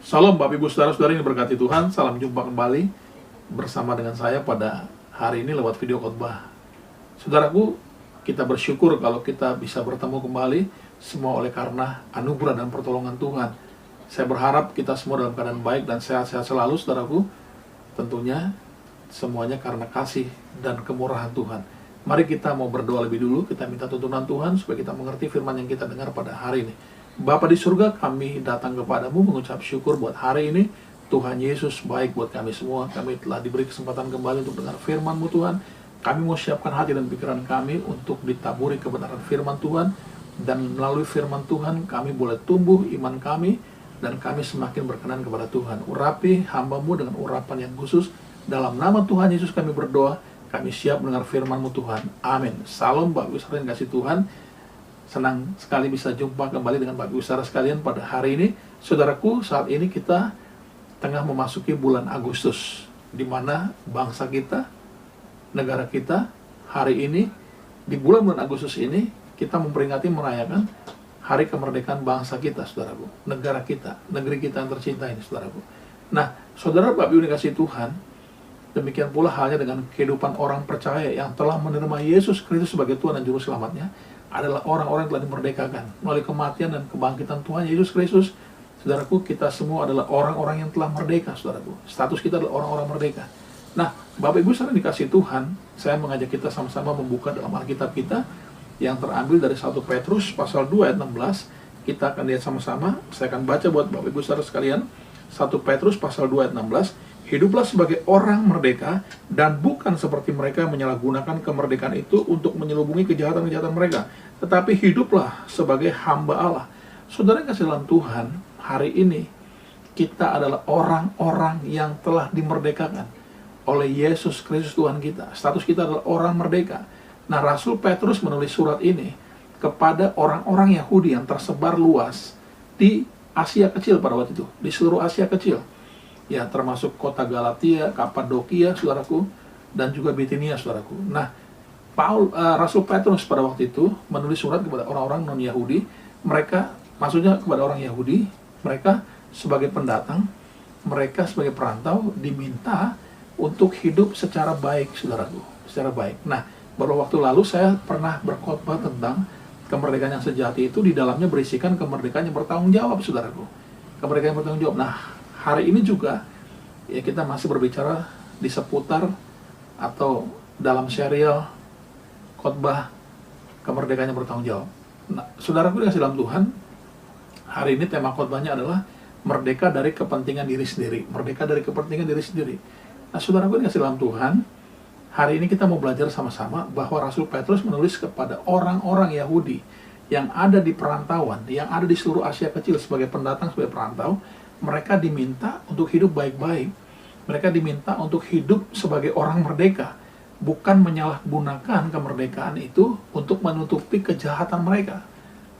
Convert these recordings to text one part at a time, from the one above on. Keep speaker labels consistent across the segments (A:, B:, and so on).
A: Salam Bapak Ibu Saudara-saudari yang berkati Tuhan. Salam jumpa kembali bersama dengan saya pada hari ini lewat video khotbah. Saudaraku, kita bersyukur kalau kita bisa bertemu kembali, semua oleh karena anugerah dan pertolongan Tuhan. Saya berharap kita semua dalam keadaan baik dan sehat-sehat selalu, saudaraku. Tentunya semuanya karena kasih dan kemurahan Tuhan. Mari kita mau berdoa lebih dulu, kita minta tuntunan Tuhan supaya kita mengerti firman yang kita dengar pada hari ini. Bapa di surga, kami datang kepadamu mengucap syukur buat hari ini. Tuhan Yesus baik buat kami semua. Kami telah diberi kesempatan kembali untuk dengar firman-Mu Tuhan. Kami mau siapkan hati dan pikiran kami untuk ditaburi kebenaran firman Tuhan. Dan melalui firman Tuhan kami boleh tumbuh iman kami, dan kami semakin berkenan kepada Tuhan. Urapi hamba-Mu dengan urapan yang khusus. Dalam nama Tuhan Yesus kami berdoa. Kami siap mendengar firman-Mu Tuhan. Amin. Salam Bapak Ibu saudara yang kasih Tuhan. Senang sekali bisa jumpa kembali dengan Bapak Ibu saudara sekalian pada hari ini. Saudaraku, saat ini kita tengah memasuki bulan Agustus, di mana bangsa kita, negara kita, hari ini, di bulan Agustus ini, kita memperingati merayakan hari kemerdekaan bangsa kita, saudaraku. Negara kita, negeri kita yang tercinta ini, saudaraku. Nah, saudara Bapak Ibu dikasih Tuhan, demikian pula halnya dengan kehidupan orang percaya yang telah menerima Yesus Kristus sebagai Tuhan dan Juru Selamatnya, adalah orang-orang yang telah dimerdekakan melalui kematian dan kebangkitan Tuhan Yesus Kristus. Saudaraku, kita semua adalah orang-orang yang telah merdeka, saudaraku. Status kita adalah orang-orang merdeka. Nah, Bapak Ibu saudara dikasih Tuhan, saya mengajak kita sama-sama membuka dalam Alkitab kita yang terambil dari 1 Petrus pasal 2 ayat 16. Kita akan lihat sama-sama. Saya akan baca buat Bapak Ibu saudara sekalian. 1 Petrus pasal 2 ayat 16. Hiduplah sebagai orang merdeka dan bukan seperti mereka yang menyalahgunakan kemerdekaan itu untuk menyelubungi kejahatan-kejahatan mereka, tetapi hiduplah sebagai hamba Allah. Saudara yang kasih dalam Tuhan, hari ini kita adalah orang-orang yang telah dimerdekakan oleh Yesus Kristus Tuhan kita. Status kita adalah orang merdeka. Nah, Rasul Petrus menulis surat ini kepada orang-orang Yahudi yang tersebar luas di Asia Kecil pada waktu itu, di seluruh Asia Kecil. Ya, termasuk kota Galatia, Kapadokia, saudaraku, dan juga Bitinia, saudaraku. Nah, Rasul Petrus pada waktu itu menulis surat kepada orang-orang non-Yahudi. Mereka, maksudnya kepada orang Yahudi, mereka sebagai pendatang, mereka sebagai perantau diminta untuk hidup secara baik, saudaraku, secara baik. Nah, beberapa waktu lalu saya pernah berkhotbah tentang kemerdekaan yang sejati itu, di dalamnya berisikan kemerdekaan yang bertanggung jawab, saudaraku. Kemerdekaan yang bertanggung jawab. Nah, hari ini juga ya kita masih berbicara di seputar atau dalam serial khotbah kemerdekaan yang bertanggung jawab. Nah, saudaraku dikasih dalam Tuhan, hari ini tema khotbahnya adalah merdeka dari kepentingan diri sendiri. Merdeka dari kepentingan diri sendiri. Nah, saudaraku dikasih dalam Tuhan, hari ini kita mau belajar sama-sama bahwa Rasul Petrus menulis kepada orang-orang Yahudi yang ada di perantauan, yang ada di seluruh Asia Kecil sebagai pendatang, sebagai perantau. Mereka diminta untuk hidup baik-baik. Mereka diminta untuk hidup sebagai orang merdeka, bukan menyalahgunakan kemerdekaan itu untuk menutupi kejahatan mereka.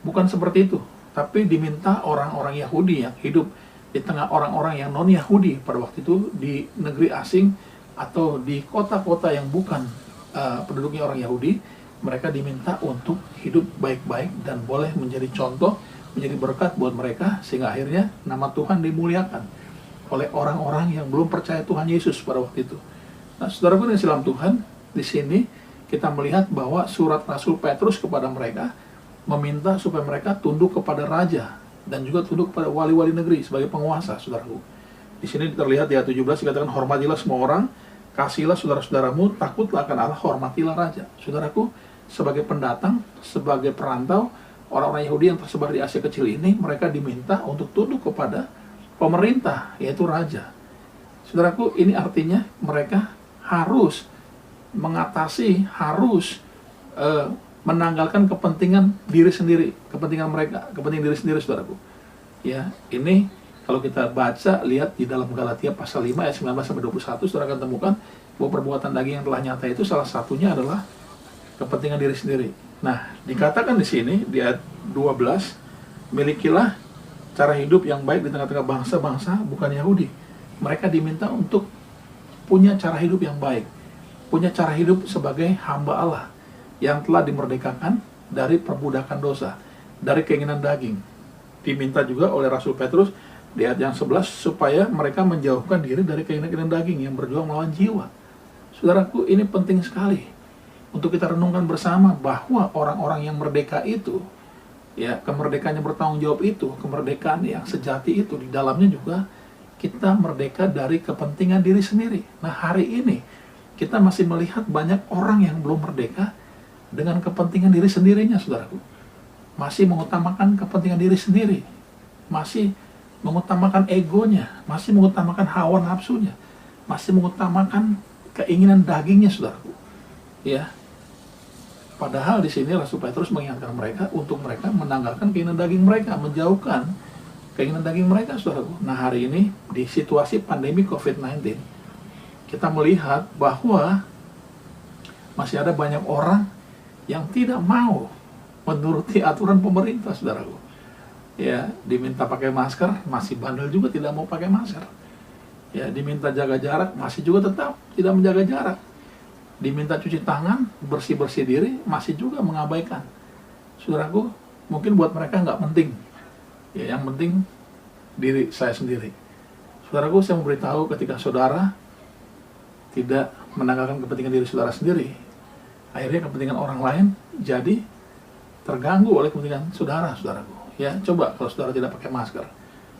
A: Bukan seperti itu, tapi diminta orang-orang Yahudi yang hidup di tengah orang-orang yang non-Yahudi pada waktu itu di negeri asing atau di kota-kota yang bukan penduduknya orang Yahudi. Mereka diminta untuk hidup baik-baik dan boleh menjadi contoh, menjadi berkat buat mereka, sehingga akhirnya nama Tuhan dimuliakan oleh orang-orang yang belum percaya Tuhan Yesus pada waktu itu. Nah, saudara pun yang dalam Tuhan, di sini kita melihat bahwa surat Rasul Petrus kepada mereka meminta supaya mereka tunduk kepada raja dan juga tunduk kepada wali-wali negeri sebagai penguasa, saudaraku. Di sini terlihat di ayat 17 dikatakan, hormatilah semua orang, kasihlah saudara-saudaramu, takutlah akan Allah, hormatilah raja. Saudaraku, sebagai pendatang, sebagai perantau, orang-orang Yahudi yang tersebar di Asia Kecil ini, mereka diminta untuk tunduk kepada pemerintah, yaitu raja. Saudaraku, ini artinya mereka harus mengatasi, harus menanggalkan kepentingan diri sendiri, kepentingan mereka, kepentingan diri sendiri, saudaraku. Ya, ini kalau kita baca, lihat di dalam Galatia pasal 5 ayat 19-21, saudara akan temukan bahwa perbuatan daging yang telah nyata itu salah satunya adalah kepentingan diri sendiri. Nah, dikatakan di sini di ayat 12, milikilah cara hidup yang baik di tengah-tengah bangsa-bangsa bukan Yahudi. Mereka diminta untuk punya cara hidup yang baik, punya cara hidup sebagai hamba Allah yang telah dimerdekakan dari perbudakan dosa, dari keinginan daging. Diminta juga oleh Rasul Petrus Di ayat yang 11, supaya mereka menjauhkan diri dari keinginan-keinginan daging yang berjuang melawan jiwa. Saudaraku, ini penting sekali untuk kita renungkan bersama bahwa orang-orang yang merdeka itu, ya, kemerdekaan yang bertanggung jawab itu, kemerdekaan yang sejati itu, di dalamnya juga kita merdeka dari kepentingan diri sendiri. Nah, hari ini kita masih melihat banyak orang yang belum merdeka dengan kepentingan diri sendirinya, saudaraku. Masih mengutamakan kepentingan diri sendiri, masih mengutamakan egonya, masih mengutamakan hawa nafsunya, masih mengutamakan keinginan dagingnya, saudaraku. Ya, padahal di sini Rasul Petrus mengingatkan mereka untuk mereka menanggalkan keinginan daging mereka, menjauhkan keinginan daging mereka, saudaraku. Nah, hari ini di situasi pandemi COVID-19, kita melihat bahwa masih ada banyak orang yang tidak mau menuruti aturan pemerintah, saudaraku. Ya, diminta pakai masker, masih bandel juga tidak mau pakai masker. Ya, diminta jaga jarak, masih juga tetap tidak menjaga jarak. Diminta cuci tangan, bersih-bersih diri, masih juga mengabaikan. Saudaraku, mungkin buat mereka nggak penting. Ya, yang penting diri saya sendiri. Saudaraku, saya memberitahu ketika saudara tidak menanggalkan kepentingan diri saudara sendiri, akhirnya kepentingan orang lain jadi terganggu oleh kepentingan saudara, saudaraku. Ya, coba kalau saudara tidak pakai masker,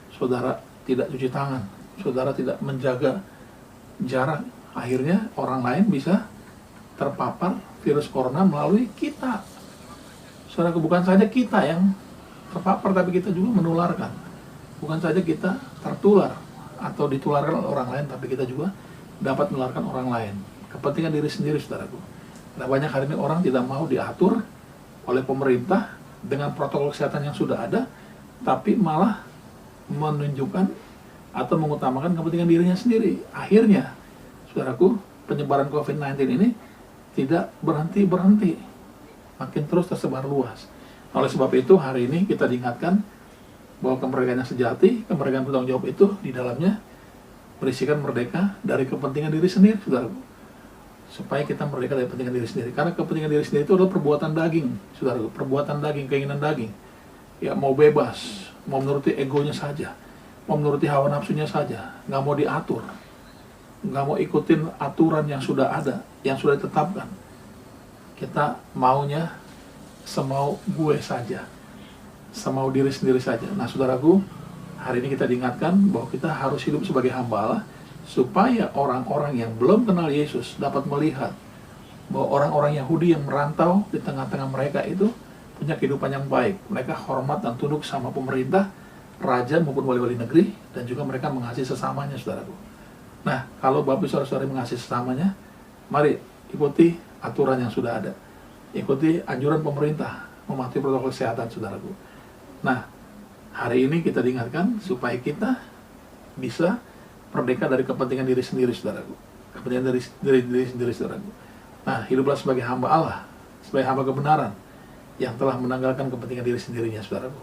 A: saudara tidak cuci tangan, saudara tidak menjaga jarak, akhirnya orang lain bisa terpapar virus corona melalui kita. Saudaraku, bukan saja kita yang terpapar, tapi kita juga menularkan. Bukan saja kita tertular atau ditularkan oleh orang lain, tapi kita juga dapat menularkan orang lain. Kepentingan diri sendiri, saudaraku. Nah, banyak hari ini orang tidak mau diatur oleh pemerintah dengan protokol kesehatan yang sudah ada, tapi malah menunjukkan atau mengutamakan kepentingan dirinya sendiri. Akhirnya, saudaraku, penyebaran COVID-19 ini tidak berhenti-berhenti, makin terus tersebar luas. Oleh sebab itu, hari ini kita diingatkan bahwa kemerdekaan yang sejati, kemerdekaan bertanggung jawab itu di dalamnya berisikan merdeka dari kepentingan diri sendiri, saudaraku. Supaya kita merdeka dari kepentingan diri sendiri. Karena kepentingan diri sendiri itu adalah perbuatan daging, saudaraku. Perbuatan daging, keinginan daging. Ya, mau bebas, mau menuruti egonya saja, mau menuruti hawa nafsunya saja, nggak mau diatur, nggak mau ikutin aturan yang sudah ada, yang sudah ditetapkan. Kita maunya semau gue saja, semau diri sendiri saja. Nah, saudaraku, hari ini kita diingatkan bahwa kita harus hidup sebagai hamba Allah, supaya orang-orang yang belum kenal Yesus dapat melihat bahwa orang-orang Yahudi yang merantau di tengah-tengah mereka itu punya kehidupan yang baik. Mereka hormat dan tunduk sama pemerintah, raja maupun wali-wali negeri, dan juga mereka mengasihi sesamanya, saudaraku. Nah, kalau Bapak saudara-saudari mengasihi sesamanya, mari ikuti aturan yang sudah ada. Ikuti anjuran pemerintah, mematuhi protokol kesehatan, saudaraku. Nah, hari ini kita diingatkan supaya kita bisa merdeka dari kepentingan diri sendiri, saudaraku. Kepentingan diri sendiri, saudaraku. Nah, hiduplah sebagai hamba Allah, sebagai hamba kebenaran, yang telah menanggalkan kepentingan diri sendirinya, saudaraku,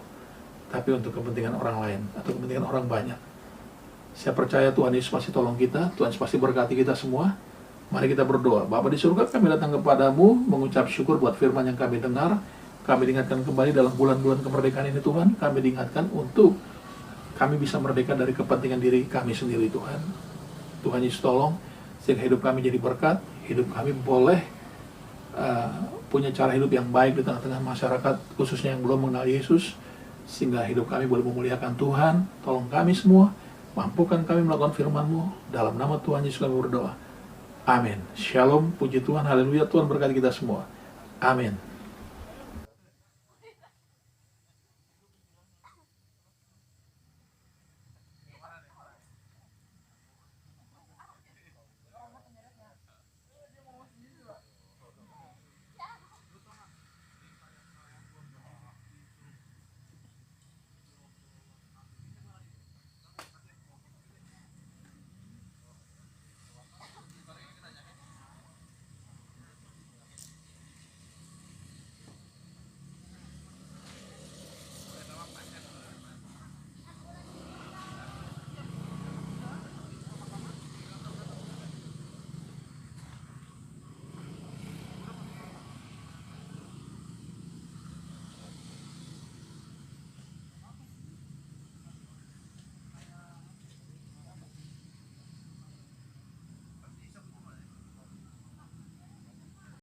A: tapi untuk kepentingan orang lain, atau kepentingan orang banyak. Saya percaya Tuhan Yesus pasti tolong kita, Tuhan Yesus pasti berkati kita semua. Mari kita berdoa. Bapa di surga, kami datang kepadamu, mengucap syukur buat firman yang kami dengar. Kami diingatkan kembali dalam bulan-bulan kemerdekaan ini, Tuhan. Kami diingatkan untuk kami bisa merdeka dari kepentingan diri kami sendiri, Tuhan. Tuhan Yesus tolong, sehingga hidup kami jadi berkat, hidup kami boleh punya cara hidup yang baik di tengah-tengah masyarakat, khususnya yang belum mengenal Yesus, sehingga hidup kami boleh memuliakan Tuhan. Tolong kami semua, mampukan kami melakukan firman-Mu. Dalam nama Tuhan Yesus kami berdoa. Amin. Shalom, puji Tuhan, haleluya. Tuhan berkati kita semua. Amin.